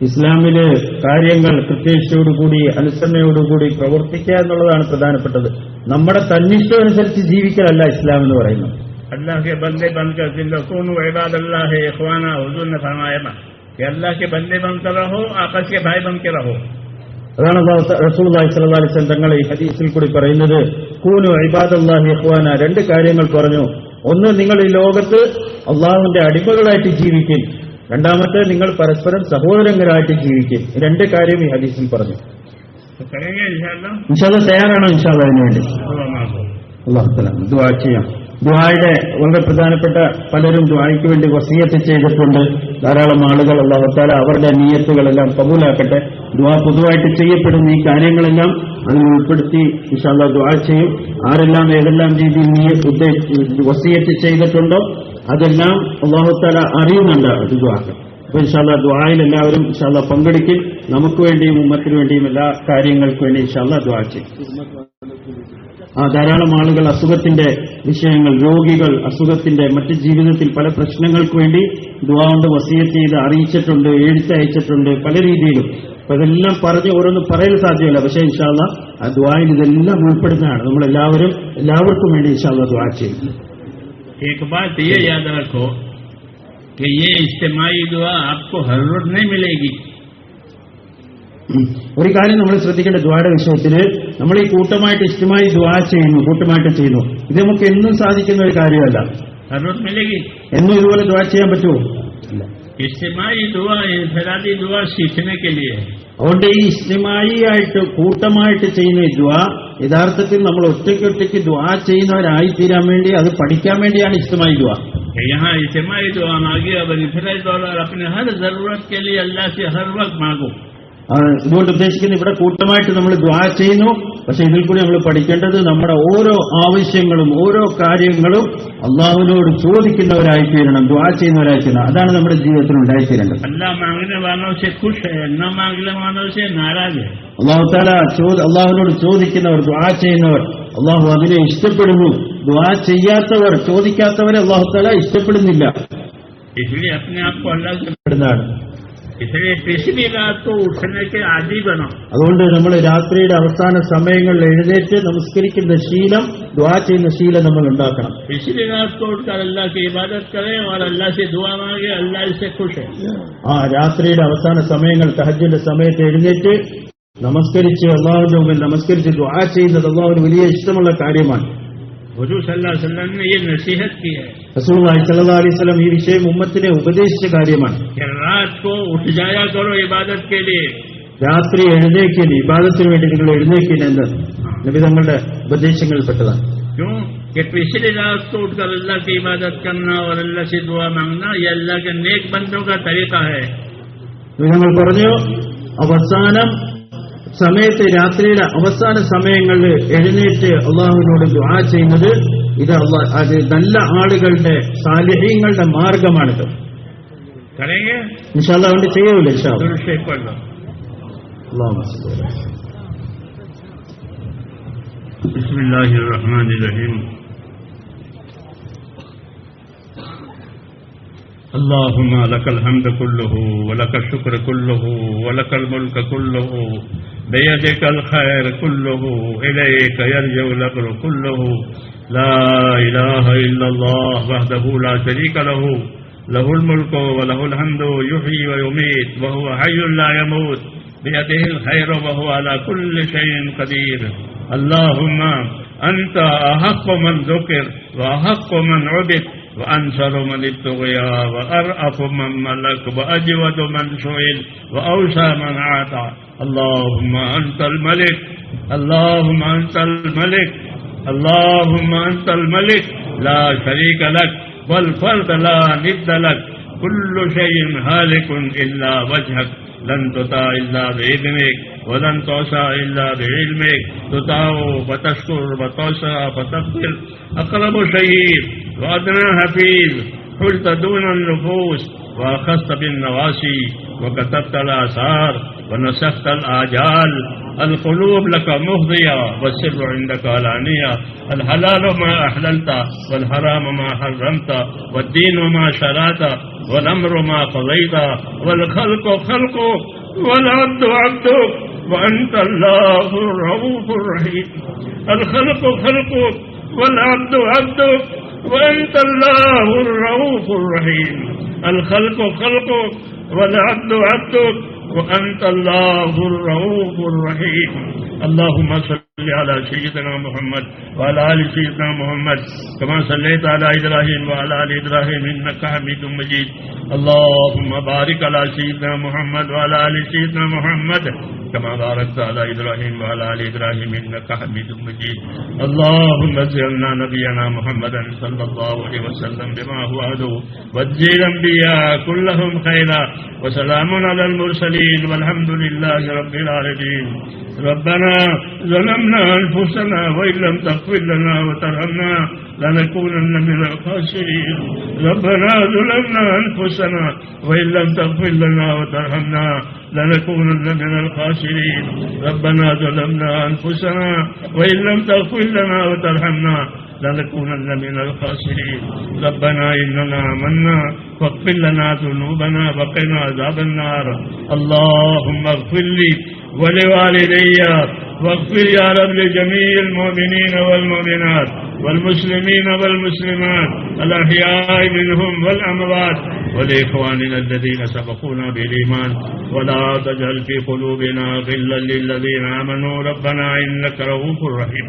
Speaker 1: ഇസ്ലാമില് കാര്യങ്ങൾ കൃത്യനിഷ്ഠയോടുകൂടി അനുസരണയോടുകൂടി പ്രവർത്തിക്കുക എന്നുള്ളതാണ് പ്രധാനപ്പെട്ടത്. നമ്മുടെ തന്നിഷ്ടം അനുസരിച്ച് ജീവിക്കലല്ല ഇസ്ലാം എന്ന് പറയുന്നത്.
Speaker 2: अल्लाह के बंदे बनकर जिंदगी इबादल्लाह है इखवाना, हुजूर ने फरमाया कि अल्लाह के बंदे बनकर रहो, आपस के भाई बन के रहो.
Speaker 1: അതാണ് റസൂലുള്ളാഹി സ്വല്ലല്ലാഹു അലൈഹി വസല്ലം തങ്ങൾ ഈ ഹദീസിൽ കൂടി പറയുന്നത്. കൂനു ഇബാദല്ലാഹി ഇഖ്വാന, രണ്ട് കാര്യങ്ങൾ പറഞ്ഞു. ഒന്ന്, നിങ്ങൾ ഈ ലോകത്ത് അള്ളാഹുവിന്റെ അടിമകളായിട്ട് ജീവിക്കും. രണ്ടാമത്തെ, നിങ്ങൾ പരസ്പരം സഹോദരങ്ങളായിട്ട് ജീവിക്കും. രണ്ട് കാര്യം ഈ ഹദീസിൽ പറഞ്ഞു. ഇൻഷാ അല്ലാഹ് തയ്യാറാണോ? ഇൻഷാ അല്ലാഹ് അതിനുവേണ്ടി അല്ലാഹു തആല ദുആ ചെയ്യാം. ദുആയുടെ വളരെ പ്രധാനപ്പെട്ട പലരും ദുആയ്ക്ക് വേണ്ടി വസിയത്ത് ചെയ്തിട്ടുണ്ട്. ധാരാളം ആളുകൾ അല്ലാഹു തആല അവരുടെ നിയ്യത്തുകളെല്ലാം കബൂലാക്കട്ടെ. ദുആ പൊതുവായിട്ട് ചെയ്യപ്പെടുന്ന ഈ കാര്യങ്ങളെല്ലാം അതിൽ ഉൾപ്പെടുത്തി ഇൻഷാ അല്ലാഹ് ദുആ ചെയ്യും. ആരെല്ലാം ഏതെല്ലാം രീതിയിൽ വസിയത്ത് ചെയ്തിട്ടുണ്ടോ അതെല്ലാം അല്ലാഹു തആല അറിയുന്നുണ്ട്. അത് ദുആക്ക് അപ്പോൾ ഇൻഷാ അല്ലാഹ് ദുആയിൽ എല്ലാവരും ഇൻഷാ അല്ലാഹ് പങ്കെടുക്കും. നമുക്ക് വേണ്ടിയും ഉമ്മത്തിന് വേണ്ടിയും എല്ലാ കാര്യങ്ങൾക്ക് വേണ്ടി ഇൻഷാ അല്ലാഹ് ദുആ ചെയ്യും. ധാരാളം ആളുകൾ അസുഖത്തിന്റെ വിഷയങ്ങൾ, രോഗികൾ, അസുഖത്തിന്റെ മറ്റ് ജീവിതത്തിൽ പല പ്രശ്നങ്ങൾക്ക് വേണ്ടി ദുആ കൊണ്ട് വസിയത്ത് ചെയ്ത് അറിയിച്ചിട്ടുണ്ട്, എഴുത്തയച്ചിട്ടുണ്ട് പല രീതിയിലും. അപ്പൊ ഇതെല്ലാം പറഞ്ഞ് ഓരോന്നും പറയാൻ സാധ്യമല്ല. പക്ഷേ ഇൻഷാ അല്ലാഹ് ആ ദുആയിൽ ഇതെല്ലാം ഉൾപ്പെടുന്നതാണ്. നമ്മൾ എല്ലാവർക്കും വേണ്ടി ഇൻഷാ അല്ലാഹ് ദുആ ചെയ്യും.
Speaker 2: एक बात ये याद रखो कि ये इज्तिमाई दुआ आपको हर रोज नहीं मिलेगी.
Speaker 1: ഒരു കാര്യം നമ്മൾ ശ്രദ്ധിക്കേണ്ട ദുആയുടെ വിഷയത്തിൽ, നമ്മൾ ഈ കൂട്ടമായിട്ട് ഇജ്തിമായി ദുആ ചെയ്യുന്നു, കൂട്ടമായിട്ട് ചെയ്യുന്നു, ഇത് നമുക്ക് എന്നും സാധിക്കുന്ന ഒരു കാര്യമല്ല.
Speaker 2: हर रोज मिलेगी?
Speaker 1: എന്നും ഇതുപോലെ ദുആ ചെയ്യാൻ പറ്റുമോ? ഇല്ല.
Speaker 2: इज्तिमाई दुआ इनफरादी दुआ सीखने के लिए.
Speaker 1: അതുകൊണ്ട് ഈ ഇജ്തിമായി ആയിട്ട് കൂട്ടമായിട്ട് ചെയ്യുന്ന ഈ ദുആ യഥാർത്ഥത്തിൽ നമ്മൾ ഒറ്റയ്ക്ക് ദുആ ചെയ്യുന്നവരായി തീരാൻ വേണ്ടി, അത് പഠിക്കാൻ വേണ്ടിയാണ് ഇജ്തിമായി ദുആ.
Speaker 2: यहाँ इज्तिमाई दुआ मांगी और इनफरादी दुआ अपने हर जरूरत के लिए अल्लाह से हर वक्त मांगो.
Speaker 1: ഇതുകൊണ്ട് ഉദ്ദേശിക്കുന്നത് ഇവിടെ കൂട്ടമായിട്ട് നമ്മൾ ദുആ ചെയ്യുന്നു, പക്ഷെ ഇതിൽ കൂടി നമ്മൾ പഠിക്കേണ്ടത് നമ്മുടെ ഓരോ ആവശ്യങ്ങളും ഓരോ കാര്യങ്ങളും അള്ളാഹുവിനോട് ചോദിക്കുന്നവരായി തീരണം, ദുആ ചെയ്യുന്നവരായി തീരണം. അതാണ് നമ്മുടെ ജീവിതത്തിൽ ഉണ്ടായിത്തീരേണ്ടത്. അല്ലാഹു തആല അള്ളാഹുവിനോട് ചോദിക്കുന്നവർ, ദുആ ചെയ്യുന്നവർ, അള്ളാഹു അതിനെ ഇഷ്ടപ്പെടുന്നു. ദുആ ചെയ്യാത്തവർ, ചോദിക്കാത്തവരെ അല്ലാഹു തആല ഇഷ്ടപ്പെടുന്നില്ല. അതുകൊണ്ട് നമ്മൾ രാത്രിയുടെ അവസാന സമയങ്ങളിൽ എഴുന്നേറ്റ് നമസ്കരിക്കുന്ന ശീലം, ദുആ ചെയ്യുന്ന ശീലം നമ്മൾ ഉണ്ടാക്കണം. രാത്രിയുടെ അവസാന സമയങ്ങൾ തഹജ്ജുദിന്റെ സമയത്ത് എഴുന്നേറ്റ് നമസ്കരിച്ച് അല്ലാഹുവിന്റെ മുമ്പിൽ നമസ്കരിച്ച് ദുആ ചെയ്യുന്നത് അല്ലാഹുവിന് വലിയ ഇഷ്ടമുള്ള കാര്യമാണ്.
Speaker 2: हुजूर सल्लल्लाहु अलैहि वसल्लम ने ये नसीहत की है.
Speaker 1: റസൂലുള്ളാഹി സ്വല്ലല്ലാഹു അലൈഹി വസല്ലം ഈ വിഷയം ഉമ്മത്തിനെ ഉപദേശിച്ച കാര്യമാണ്.
Speaker 2: रात को उठ जाया करो इबादत के लिए.
Speaker 1: രാത്രി എഴുന്നേൽക്കുന്ന ഇബാദത്തിന് വേണ്ടി നിങ്ങൾ എഴുന്നേൽക്കുന്നത് നബി തങ്ങളുടെ ഉപദേശങ്ങളിൽപ്പെട്ടതാണ്.
Speaker 2: क्यों कि पिछली रात को उठकर अल्लाह की इबादत करना और अल्लाह से दुआ मांगना ये अल्लाह के नेक बंदों का तरीका है.
Speaker 1: ഞങ്ങൾ പറഞ്ഞു, അവസാനം സമയത്ത് രാത്രിയുടെ അവസാന സമയങ്ങളിൽ എഴുന്നേറ്റ് അള്ളാഹുവിനോട് ദുആ ചെയ്യുന്നത് ഇത് അത് നല്ല ആളുകളുടെ സാലിഹീങ്ങളുടെ മാർഗമാണിത്. ഇൻഷാ അല്ലാഹ് അതുകൊണ്ട് ചെയ്യൂല. ഇൻഷാ അല്ലാഹ്.
Speaker 2: ബിസ്മില്ലാഹിർ റഹ്മാനിർ റഹീം. اللهم لك الحمد كله ولك الشكر كله ولك الملك كله بيدك الخير كله إليك يرجع الأمر كله لا إله إلا الله وحده لا شريك له له الملك وله الحمد يحيي ويميت وهو حي لا يموت بيده الخير وهو على كل شيء قدير. اللهم أنت أحق من ذكر وأحق من عبد وأنصر من ابتغي وأرأف من ملك وأجود من سئل وأوسع من عطى. اللهم أنت الملك، اللهم أنت الملك، اللهم أنت الملك لا شريك لك والفرد لا ند لك، كل شيء هالك إلا وجهك، لن تطاع إلا بإذنك ولن تعصى إلا بعلمك، تطاع فتشكر وتعصى فتغفر، أقرب شهيد وأدنى حفيظ، حلت دون النفوس وأخذت بالنواسي وكتبت الآثار ونسخت الآجال، القلوب لك مفضية والسر عندك علانية، الحلال ما أحللت والحرام ما حرمت، والدين ما شرعت والأمر ما قضيت، والخلق خلقك والعبد عبدك وأنت الله الرؤوف الرحيم. الخلق خلقك والعبد عبدك وأنت الله الرؤوف الرحيم. الخلق خلقك والعبد عبدك وأنت الله الرؤوف الرحيم. اللهم صل على سيدنا محمد وعلى آل سيدنا محمد كما صليت على إبراهيم وعلى آل إبراهيم إنك حميد مجيد. اللهم بارك على سيدنا محمد وعلى آل سيدنا محمد كما باركت على إبراهيم وعلى آل إبراهيم إنك حميد مجيد. اللهم زدنا نبينا محمدا صلى الله عليه وسلم بما هو أهله، واجزي الأنبياء كلهم خيرا، وسلام على المرسلين والحمد لله رب العالمين. ربنا ظلمنا أنفسنا وإن لم تغفر لنا وترحمنا لنكونن من الخاسرين. ربنا ظلمنا أنفسنا وإن لم تغفر لنا وترحمنا لنكونن من الخاسرين. ربنا ظلمنا أنفسنا وإن لم تغفر لنا وترحمنا لنكونن من الخاسرين. ربنا إننا آمنا فاغفر لنا ذنوبنا وقنا عذاب النار. اللهم اغفر لي ولوالدي واغفر يا رب لجميع المؤمنين والمؤمنات والمسلمين والمسلمات الأحياء منهم والأموات، ولإخواننا الذين سبقونا بالإيمان، ولا تجعل في قلوبنا غلا للذين آمنوا ربنا إنك رؤوف رحيم.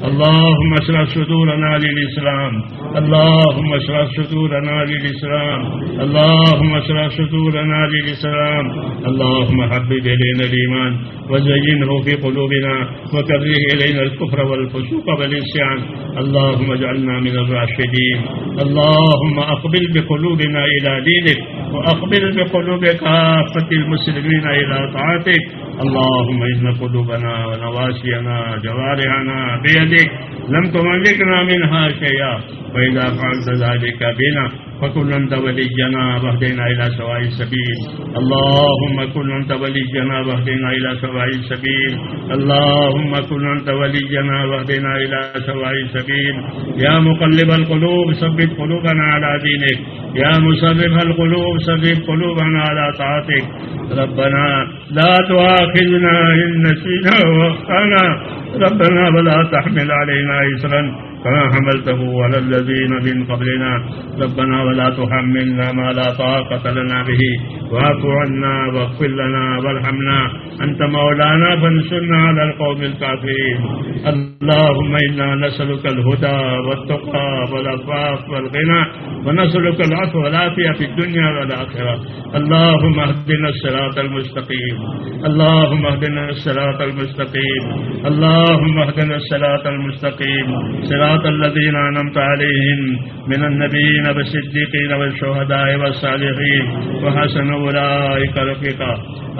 Speaker 2: اللهم اشرح صدورنا للإسلام، اللهم اشرح صدورنا للإسلام، اللهم اشرح صدورنا للإسلام. اللهم حبب إلينا الإيمان وزينه في قلوبنا وكره إلينا الكفر والفسوق والعصيان. اللهم اجعلنا من الراشدين. اللهم أقبل بقلوبنا إلى دينك وأقبل بقلوب كافة المسلمين إلى طاعتك. اللهم إن قلوبنا ونواسينا جوارحنا بيدك لم تملكنا منها شيئا، وإذا فعلت ذلك بنا فكن أنت ولينا واهدنا إلى سواء السبيل. اللهم كن أنت ولينا واهدنا إلى سواء السبيل. اللهم كن أنت ولينا واهدنا إلى سواء السبيل. يا مقلب القلوب ثبت قلوبنا على دينك، يا مصرف القلوب صرف قلوبنا على طاعتك. ربنا لا تؤاخذنا إن نسينا وأخطأنا، ربنا ولا تحمل علينا إصرا كما حملته على الذين من قبلنا، ربنا ولا تحملنا ما لا طاقة لنا به، واعف عنا واغفر لنا وارحمنا، أنت مولانا فانصرنا على القوم الكافرين. اللهم إنا نسألك الهدى والتقى والعفاف والغنى، ونسألك العفو والعافية في الدنيا والآخرة. اللهم اهدنا الصراط المستقيم، اللهم اهدنا الصراط المستقيم، اللهم اهدنا الصراط المستقيم، صراط الذين أنعمت عليهم من النبيين والصديقين والشهداء والصالحين وحسن أولئك رفيقا.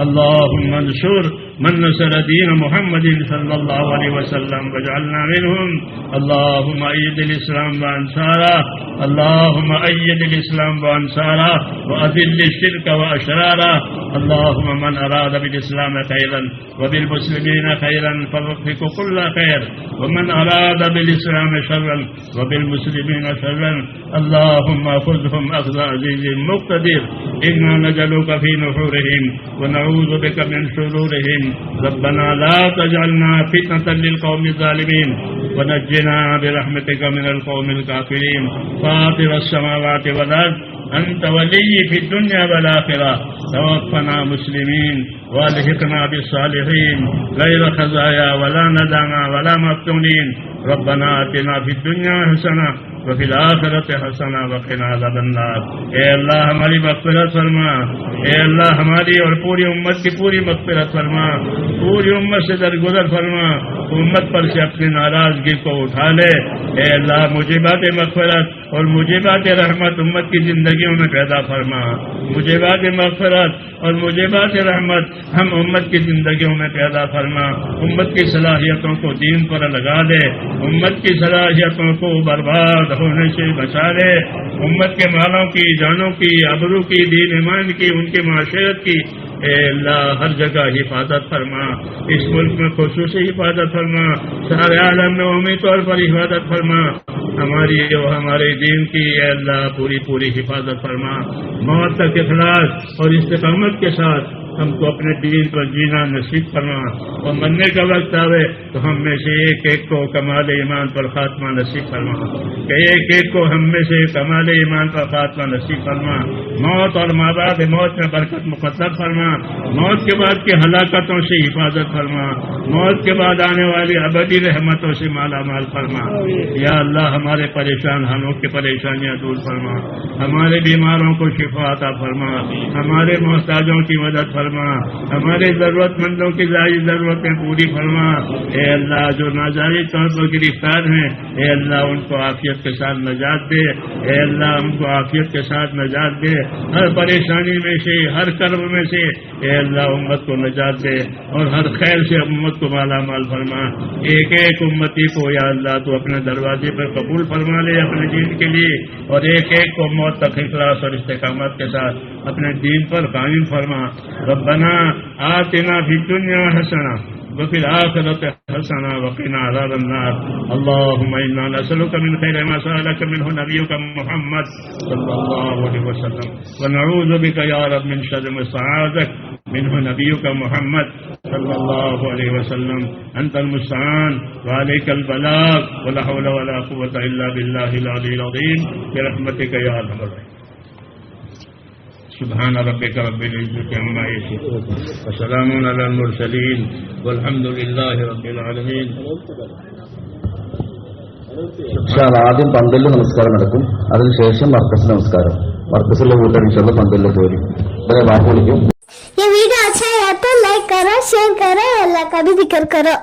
Speaker 2: اللهم انصر من نصر دين محمد صلى الله عليه وسلم واجعلنا منهم. اللهم أيد الإسلام وأنصاره، اللهم أيد الإسلام وأنصاره وأذل الشرك وأشراره. اللهم من أراد بالإسلام خيرا وبالمسلمين خيرا فوفق كل خير، ومن أراد بالإسلام شرا وبالمسلمين شرا اللهم خذهم أخذ عزيز مقتدر. إنا نجعلك في نحورهم ونعوذ بك من شرورهم. ربنا لا تجعلنا فتنة للقوم الظالمين ونجنا برحمتك من القوم الكافرين. فاطر السماوات والأرض أنت ولي في الدنيا والآخرة، توفنا مسلمين والحقنا بالصالحين غير خزايا ولا ندامى ولا مفتونين ربنا آتنا فی الدنیا حسنہ وفی الآخرۃ حسنہ وقنا عذاب النار۔ اے اللہ ہماری مغفرت فرما، اے اللہ ہماری اور پوری امت کی پوری مغفرت فرما، پوری امت سے درگزر فرما، امت پر سے اپنی ناراضگی کو اٹھا لے۔ اے اللہ موجبات مغفرت اور موجبات رحمت امت کی زندگیوں میں پیدا فرما، موجبات مغفرت اور موجبات رحمت ہم امت کی زندگیوں میں پیدا فرما، امت کی صلاحیتوں کو دین پر لگا دے، امت کی صلاحیتوں کو برباد ہونے سے بچا لے، امت کے مالوں کی، جانوں کی، آبرو کی، دین ایمان کی، ان کی معاشرت کی اے اللہ ہر جگہ حفاظت فرما، اس ملک میں خصوصی حفاظت فرما، سارے عالم میں عمومی طور پر حفاظت فرما، ہماری اور ہمارے دین کی اے اللہ پوری پوری حفاظت فرما، موت تک اخلاص اور استقامت کے ساتھ ہم کو اپنے دین پر جینا نصیب فرما، اور مرنے کا وقت آئے تو ہم میں سے ایک ایک کو کمال ایمان پر خاتمہ نصیب فرما، کہ ایک ایک کو ہم میں سے کمال ایمان پر خاتمہ نصیب فرما، موت اور ماں بعد موت میں برکت مقدر فرما، موت کے بعد کی ہلاکتوں سے حفاظت فرما، موت کے بعد آنے والی ابدی رحمتوں سے مالا مال فرما۔ یا اللہ ہمارے پریشان حالوں کی پریشانیاں دور فرما، ہمارے بیماروں کو شفا عطا فرما، ہمارے محتاجوں کی مدد فرما، ہمارے ضرورت مندوں کی ظاہری ضرورتیں پوری فرما۔ اے اللہ جو ناجائز طور پر گرفتار ہیں اے اللہ ان کو عافیت کے ساتھ نجات دے، اے اللہ ان کو عافیت کے ساتھ نجات دے، ہر پریشانی میں سے ہر کرب میں سے اے اللہ امت کو نجات دے، اور ہر خیر سے امت کو مالا مال فرما۔ ایک ایک امتی کو یا اللہ تو اپنے دروازے پر قبول فرما لے اپنے دین کے لیے، اور ایک ایک کو موت تک اخلاص اور استقامت کے ساتھ اپنے دین پر قائم فرما۔ ربنا آتنا فی الدنیا حسنہ وفي الآخرة حسنة وقنا عذاب النار۔ اللهم إنا نسألك من خير ما سألك منه نبيك محمد صلى الله عليه وسلم، ونعوذ بك يا رب من شر ما استعاذك منه نبيك محمد صلى الله عليه وسلم۔ أنت المستعان وعليك البلاغ، ولا حول ولا قوة إلا بالله العلي العظيم، برحمتك يا أرحم الراحمين۔ سبحان ربك رب العزة عما يصفون وسلام على المرسلين والحمد لله رب العالمين۔
Speaker 3: ആദ്യം പന്തലിൽ നമസ്കാരം നടക്കും, അതിനുശേഷം മർക്കസ് നമസ്കാരം। മർക്കസിലെ കൂട്ടർ ഇൻഷാല്ലാ പന്തലിൽ കയറി बात बोलिए।
Speaker 4: ये वीडियो अच्छा है तो लाइक करो, शेयर करो, अल्लाह का भी जिक्र करो।